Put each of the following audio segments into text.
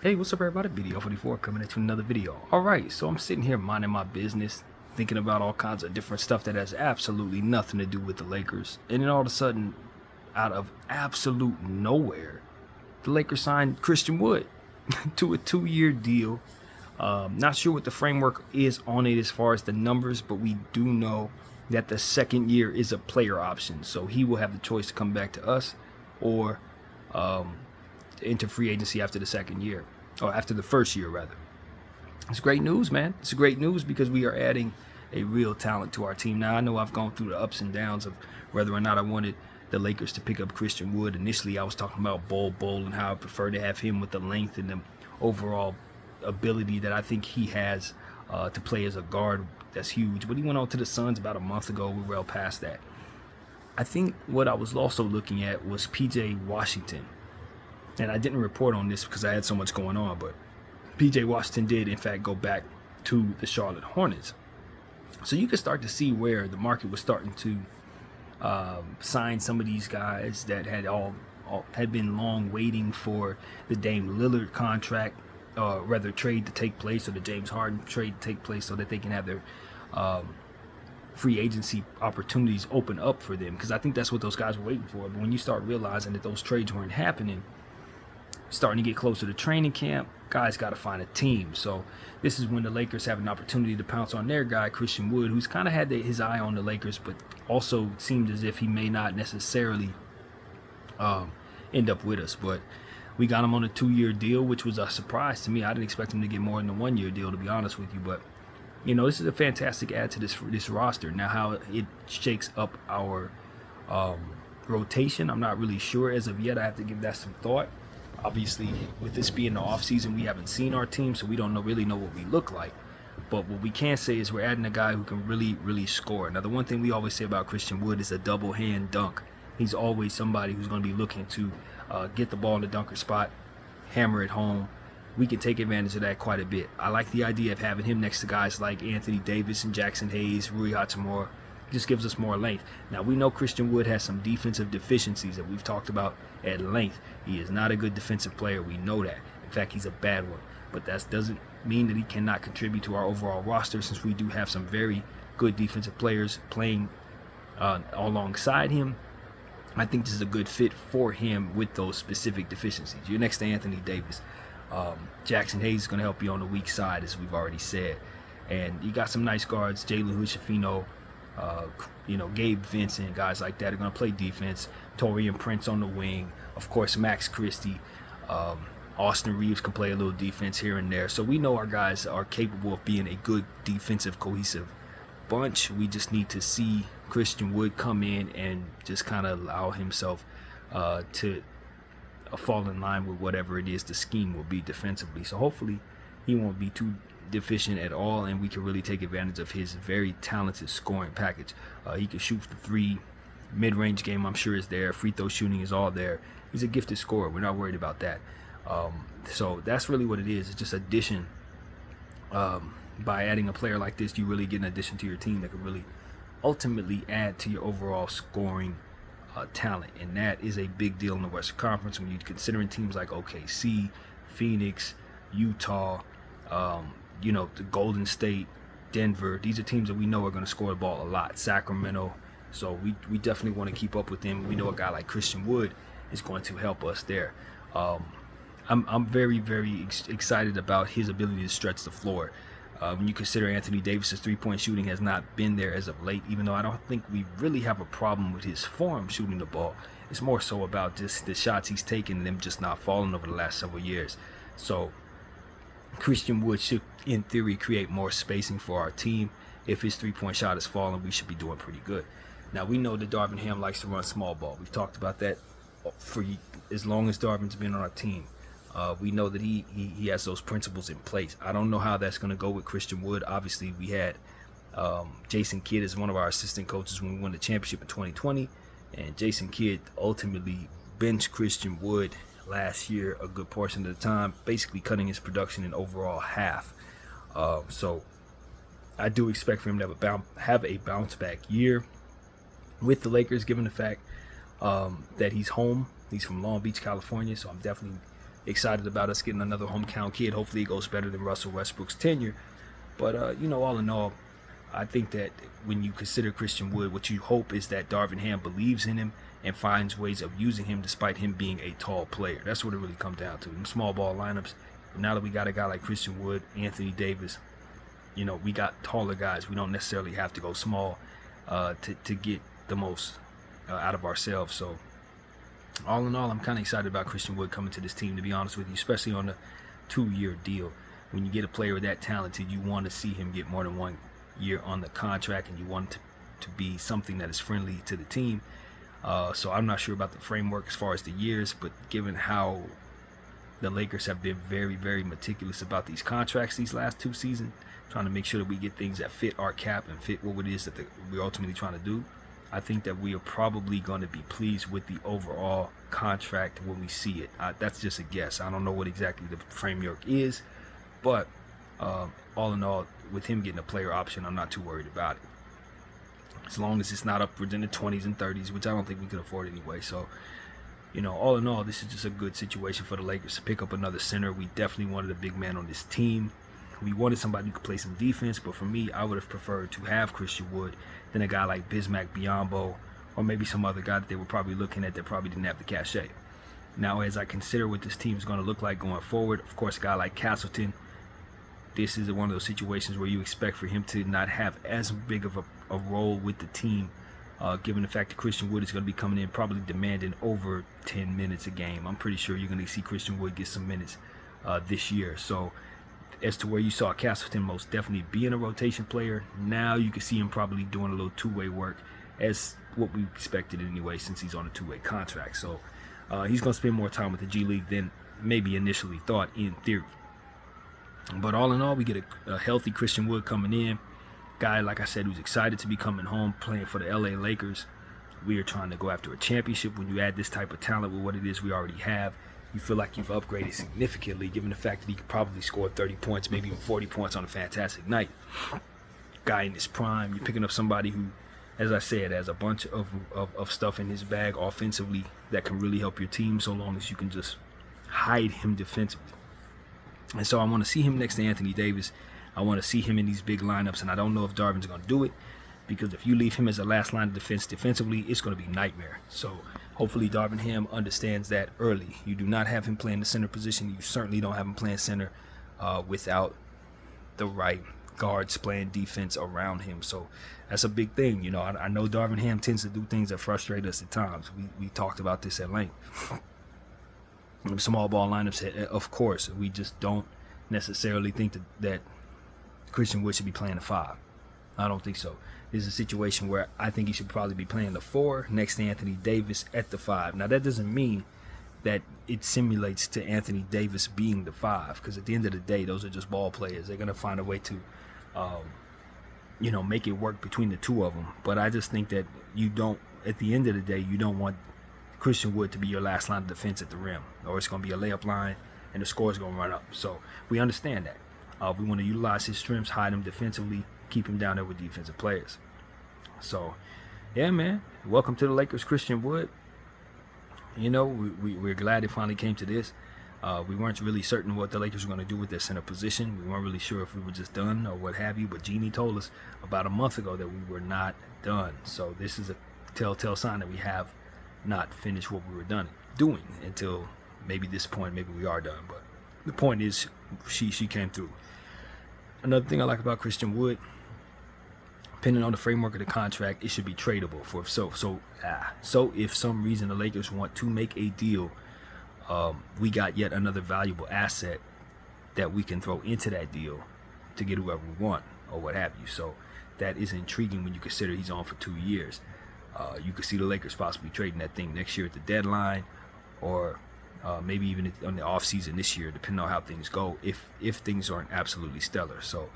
Hey, what's up everybody? BDO44 coming at you with another video. Alright, so I'm sitting here minding my business, thinking about all kinds of different stuff that has absolutely nothing to do with the Lakers. And then all of a sudden, out of absolute nowhere, the Lakers signed Christian Wood to a 2-year deal. Not sure what the framework is on it as far as the numbers, but we do know that the second year is a player option. So he will have the choice to come back to us or into free agency after the second year, or after the first year rather. It's great news, man. It's great news because we are adding a real talent to our team. Now I know I've gone through the ups and downs of whether or not I wanted the Lakers to pick up Christian Wood. Initially I was talking about Bol and how I prefer to have him with the length and the overall ability that I think he has to play as a guard. That's huge. But he went on to the Suns about a month ago. We're well past that. I think what I was also looking at was PJ Washington. And I didn't report on this because I had so much going on, but PJ Washington did in fact go back to the Charlotte Hornets. So you can start to see where the market was starting to sign some of these guys that had been long waiting for the Dame Lillard contract, or rather trade to take place, or the James Harden trade to take place, so that they can have their free agency opportunities open up for them. Because I think that's what those guys were waiting for. But when you start realizing that those trades weren't happening, starting to get closer to training camp, guys got to find a team. So this is when the Lakers have an opportunity to pounce on their guy, Christian Wood, who's kind of had his eye on the Lakers, but also seemed as if he may not necessarily end up with us. But we got him on a 2-year deal, which was a surprise to me. I didn't expect him to get more than a 1-year deal, to be honest with you. But you know, this is a fantastic add to this roster. Now, how it shakes up our rotation, I'm not really sure as of yet. I have to give that some thought. Obviously, with this being the off season, we haven't seen our team, so we don't really know what we look like. But what we can say is we're adding a guy who can really score. Now, the one thing we always say about Christian Wood is a double hand dunk. He's always somebody who's going to be looking to get the ball in the dunker spot, hammer it home. We can take advantage of that quite a bit. I like the idea of having him next to guys like Anthony Davis and Jackson Hayes, Rui Hachimura. Just gives us more length. Now, we know Christian Wood has some defensive deficiencies that we've talked about at length. He is not a good defensive player. We know that. In fact, he's a bad one. But that doesn't mean that he cannot contribute to our overall roster, since we do have some very good defensive players playing alongside him. I think this is a good fit for him with those specific deficiencies. You're next to Anthony Davis. Jackson Hayes is going to help you on the weak side, as we've already said. And you got some nice guards, Jalen Hood-Schifino, Gabe Vincent, guys like that are going to play defense. Taurean Prince on the wing. Of course, Max Christie. Austin Reeves can play a little defense here and there. So we know our guys are capable of being a good defensive, cohesive bunch. We just need to see Christian Wood come in and just kind of allow himself to fall in line with whatever it is the scheme will be defensively. So hopefully he won't be too deficient at all, and we can really take advantage of his very talented scoring package. He can shoot the three, mid-range game I'm sure is there, free throw shooting is all there. He's a gifted scorer. We're not worried about that. So that's really what it is. It's just addition. By adding a player like this, you really get an addition to your team that could really ultimately add to your overall scoring talent, and that is a big deal in the Western Conference when you're considering teams like OKC, Phoenix, Utah, the Golden State, Denver. These are teams that we know are going to score the ball a lot. Sacramento. So we definitely want to keep up with them. We know a guy like Christian Wood is going to help us there. I'm very excited about his ability to stretch the floor. When you consider Anthony Davis's three-point shooting has not been there as of late, even though I don't think we really have a problem with his form shooting the ball. It's more so about just the shots he's taken and them just not falling over the last several years. So Christian Wood should, in theory, create more spacing for our team. If his three-point shot is falling, we should be doing pretty good. Now, we know that Darvin Ham likes to run small ball. We've talked about that for as long as Darvin's been on our team. We know that he has those principles in place. I don't know how that's going to go with Christian Wood. Obviously, we had Jason Kidd as one of our assistant coaches when we won the championship in 2020. And Jason Kidd ultimately benched Christian Wood last year a good portion of the time, basically cutting his production in overall half. So I do expect for him to have a bounce back year with the Lakers, given the fact that he's home. He's from Long Beach, California, so I'm definitely excited about us getting another hometown kid. Hopefully it goes better than Russell Westbrook's tenure. But, all in all, I think that when you consider Christian Wood, what you hope is that Darvin Ham believes in him and finds ways of using him despite him being a tall player. That's what it really comes down to. Them small ball lineups. Now that we got a guy like Christian Wood, Anthony Davis, we got taller guys. We don't necessarily have to go small to get the most out of ourselves. So all in all, I'm kind of excited about Christian Wood coming to this team, to be honest with you, especially on a 2-year deal. When you get a player that talented, you want to see him get more than 1 year on the contract, and you want it to be something that is friendly to the team. So I'm not sure about the framework as far as the years, but given how the Lakers have been very, very meticulous about these contracts these last 2 seasons, trying to make sure that we get things that fit our cap and fit what it is that we're ultimately trying to do, I think that we are probably going to be pleased with the overall contract when we see it. That's just a guess. I don't know what exactly the framework is, but all in all, with him getting a player option, I'm not too worried about it. As long as it's not upwards in the 20s and 30s, which I don't think we can afford anyway. So, all in all, this is just a good situation for the Lakers to pick up another center. We definitely wanted a big man on this team. We wanted somebody who could play some defense, but for me, I would have preferred to have Christian Wood than a guy like Bismack Biyombo, or maybe some other guy that they were probably looking at that probably didn't have the cachet. Now, as I consider what this team is going to look like going forward, of course, a guy like Castleton, this is one of those situations where you expect for him to not have as big of a role with the team, given the fact that Christian Wood is going to be coming in probably demanding over 10 minutes a game. I'm pretty sure you're going to see Christian Wood get some minutes this year. So as to where you saw Castleton most definitely being a rotation player, now you can see him probably doing a little two-way work, as what we expected anyway, since he's on a two-way contract. So he's going to spend more time with the G League than maybe initially thought in theory. But all in all, we get a healthy Christian Wood coming in. Guy, like I said, who's excited to be coming home, playing for the LA Lakers. We are trying to go after a championship. When you add this type of talent with what it is we already have, you feel like you've upgraded significantly, given the fact that he could probably score 30 points, maybe even 40 points on a fantastic night. Guy in his prime, you're picking up somebody who, as I said, has a bunch of stuff in his bag offensively that can really help your team, so long as you can just hide him defensively. And so I want to see him next to Anthony Davis. I want to see him in these big lineups, and I don't know if Darvin's going to do it, because if you leave him as a last line of defense defensively, it's going to be nightmare. So hopefully Darvin Ham understands that early. You do not have him playing the center position. You certainly don't have him playing center without the right guards playing defense around him. So that's a big thing. I know Darvin Ham tends to do things that frustrate us at times. We talked about this at length. Small ball lineups, of course. We just don't necessarily think that Christian Wood should be playing the 5. I don't think so. This is a situation where I think he should probably be playing the 4 next to Anthony Davis at the 5. Now, that doesn't mean that it simulates to Anthony Davis being the 5, because at the end of the day, those are just ball players. They're going to find a way to, make it work between the two of them. But I just think that at the end of the day, you don't want Christian Wood to be your last line of defense at the rim, or it's going to be a layup line and the score is going to run up. So we understand that. We want to utilize his strengths, hide him defensively, keep him down there with defensive players. So, yeah, man, welcome to the Lakers, Christian Wood. We're glad it finally came to this. We weren't really certain what the Lakers were going to do with their center position. We weren't really sure if we were just done or what have you, but Jeanie told us about a month ago that we were not done. So this is a telltale sign that we have not finished what we were doing until maybe this point. Maybe we are done, but the point is she came through. Another thing I like about Christian Wood, depending on the framework of the contract, it should be tradable. So if some reason the Lakers want to make a deal, we got yet another valuable asset that we can throw into that deal to get whoever we want or what have you. So that is intriguing when you consider he's on for 2 years. You could see the Lakers possibly trading that thing next year at the deadline, or maybe even on the offseason this year, depending on how things go, if things aren't absolutely stellar. So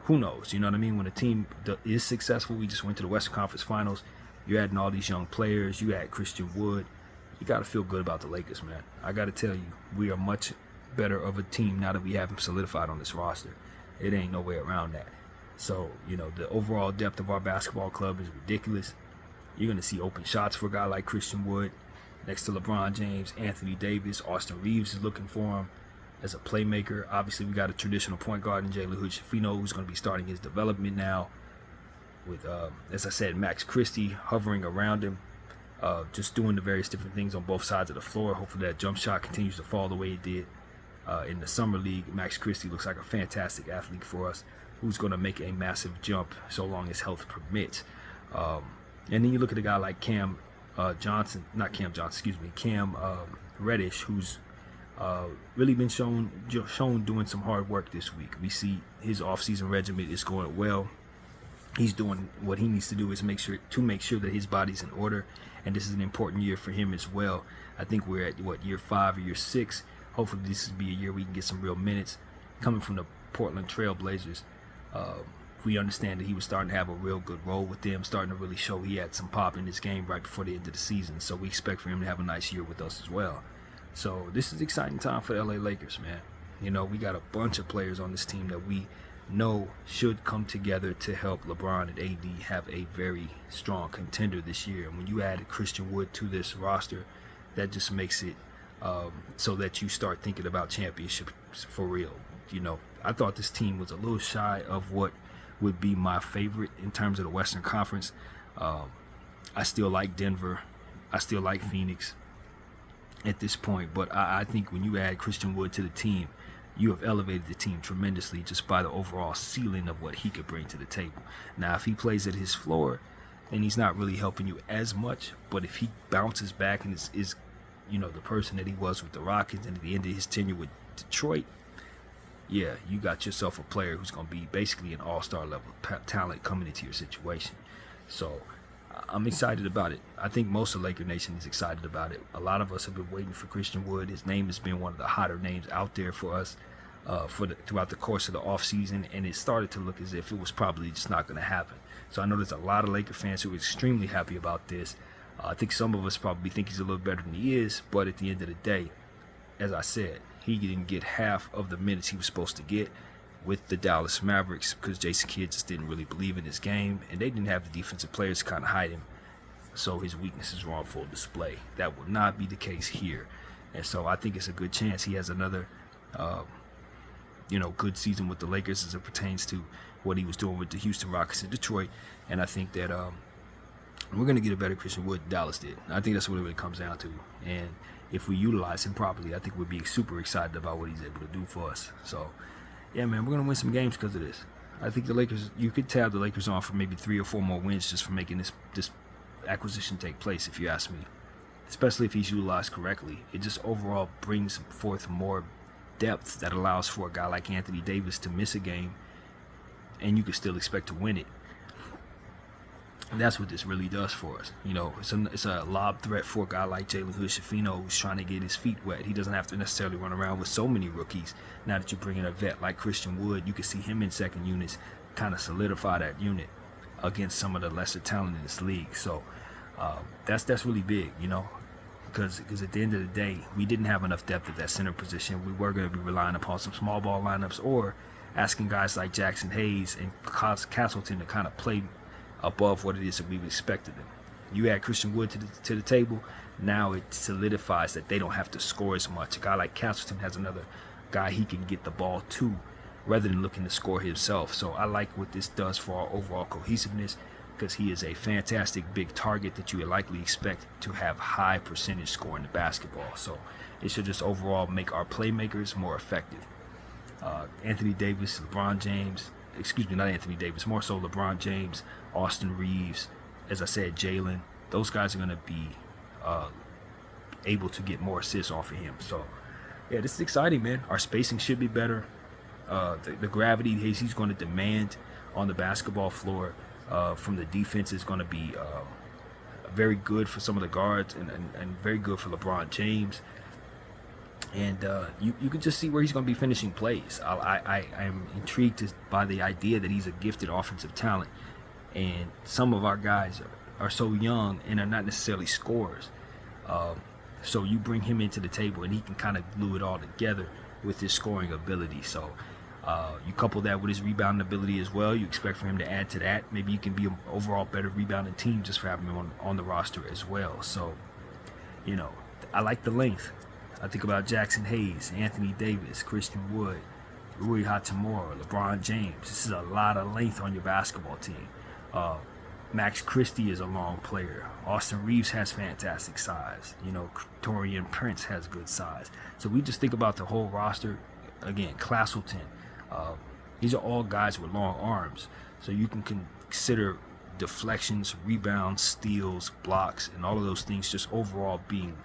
who knows? You know what I mean? When a team is successful, we just went to the Western Conference Finals, you're adding all these young players, you add Christian Wood, you got to feel good about the Lakers, man. I got to tell you, we are much better of a team now that we have him solidified on this roster. It ain't no way around that. So, the overall depth of our basketball club is ridiculous. You're going to see open shots for a guy like Christian Wood. next to LeBron James, Anthony Davis. Austin Reeves is looking for him as a playmaker. Obviously, we got a traditional point guard in Jalen Hood-Schifino, who's going to be starting his development now with, as I said, Max Christie hovering around him, just doing the various different things on both sides of the floor. Hopefully that jump shot continues to fall the way it did in the summer league. Max Christie looks like a fantastic athlete for us, who's going to make a massive jump so long as health permits. And then you look at a guy like Cam Reddish, who's really been shown doing some hard work this week. We see his offseason regimen is going well. He's doing what he needs to do is make sure that his body's in order, and this is an important year for him as well. I think we're at year 5 or year 6. Hopefully this will be a year we can get some real minutes. Coming from the Portland Trail Blazers, we understand that he was starting to have a real good role with them, starting to really show he had some pop in his game right before the end of the season. So we expect for him to have a nice year with us as well. So this is an exciting time for the LA Lakers, man. You know, we got a bunch of players on this team that we know should come together to help LeBron and AD have a very strong contender this year. And when you add Christian Wood to this roster, that just makes it so that you start thinking about championships for real. You know, I thought this team was a little shy of what would be my favorite in terms of the Western Conference. I still like Denver. I still like Phoenix at this point. But I think when you add Christian Wood to the team, you have elevated the team tremendously just by the overall ceiling of what he could bring to the table. Now, if he plays at his floor, then he's not really helping you as much. But if he bounces back and is you know, the person that he was with the Rockets and at the end of his tenure with Detroit, yeah, you got yourself a player who's going to be basically an all-star level talent coming into your situation. So I'm excited about it. I think most of Laker Nation is excited about it. A lot of us have been waiting for Christian Wood. His name has been one of the hotter names out there for us throughout the course of the offseason, and it started to look as if it was probably just not going to happen. So I know there's a lot of Laker fans who are extremely happy about this. I think some of us probably think he's a little better than he is, but at the end of the day, as I said, he didn't get half of the minutes he was supposed to get with the Dallas Mavericks because Jason Kidd just didn't really believe in his game, and they didn't have the defensive players to kind of hide him. So his weaknesses were on full display. That will not be the case here. And so I think it's a good chance he has another, good season with the Lakers as it pertains to what he was doing with the Houston Rockets and Detroit. And I think that we're going to get a better Christian Wood than Dallas did. I think that's what it really comes down to. And if we utilize him properly, I think we'll be super excited about what he's able to do for us. So, yeah, man, we're going to win some games because of this. I think the Lakers, you could tell the Lakers on for maybe 3 or 4 more wins just for making this acquisition take place, if you ask me. Especially if he's utilized correctly. It just overall brings forth more depth that allows for a guy like Anthony Davis to miss a game and you can still expect to win it. And that's what this really does for us. You know, it's a lob threat for a guy like Jalen Hood-Schifino who's trying to get his feet wet. He doesn't have to necessarily run around with so many rookies. Now that you bring in a vet like Christian Wood, you can see him in second units kind of solidify that unit against some of the lesser talent in this league. So that's really big, you know, because at the end of the day, we didn't have enough depth at that center position. We were going to be relying upon some small ball lineups or asking guys like Jackson Hayes and Castleton to kind of play above what it is that we've expected them. You add Christian Wood to the table, now it solidifies that they don't have to score as much. A guy like Castleton has another guy he can get the ball to rather than looking to score himself. So I like what this does for our overall cohesiveness because he is a fantastic big target that you would likely expect to have high percentage scoring the basketball. So it should just overall make our playmakers more effective. Anthony Davis, LeBron James, not Anthony Davis, more so LeBron James, Austin Reeves, as I said, Jalen, those guys are going to be able to get more assists off of him. So, yeah, this is exciting, man. Our spacing should be better. The gravity he's going to demand on the basketball floor from the defense is going to be very good for some of the guards and very good for LeBron James. And you can just see where he's going to be finishing plays. I am intrigued by the idea that he's a gifted offensive talent. And some of our guys are so young and are not necessarily scorers. So you bring him into the table and he can kind of glue it all together with his scoring ability. So you couple that with his rebounding ability as well. You expect for him to add to that. Maybe you can be an overall better rebounding team just for having him on the roster as well. So You know, I like the length. I think about Jackson Hayes, Anthony Davis, Christian Wood, Rui Hachimura, LeBron James. This is a lot of length on your basketball team. Max Christie is a long player. Austin Reeves has fantastic size. You know, Torian Prince has good size. So we just think about the whole roster. Again, Castleton. These are all guys with long arms. So you can consider deflections, rebounds, steals, blocks, and all of those things just overall being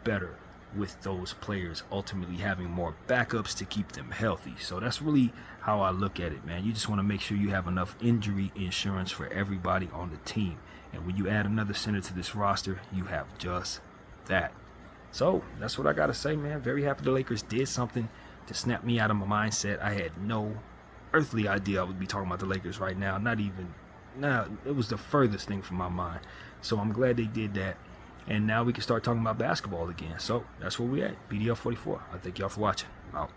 better with those players ultimately having more backups to keep them healthy. So that's really how I look at it, man. You just want to make sure you have enough injury insurance for everybody on the team. And when you add another center to this roster, you have just that. So that's what I got to say, man. Very happy the Lakers did something to snap me out of my mindset. I had no earthly idea I would be talking about the Lakers right now. It was the furthest thing from my mind. So I'm glad they did that. And now we can start talking about basketball again. So that's where we at. BDL 44. I thank y'all for watching. I'm out.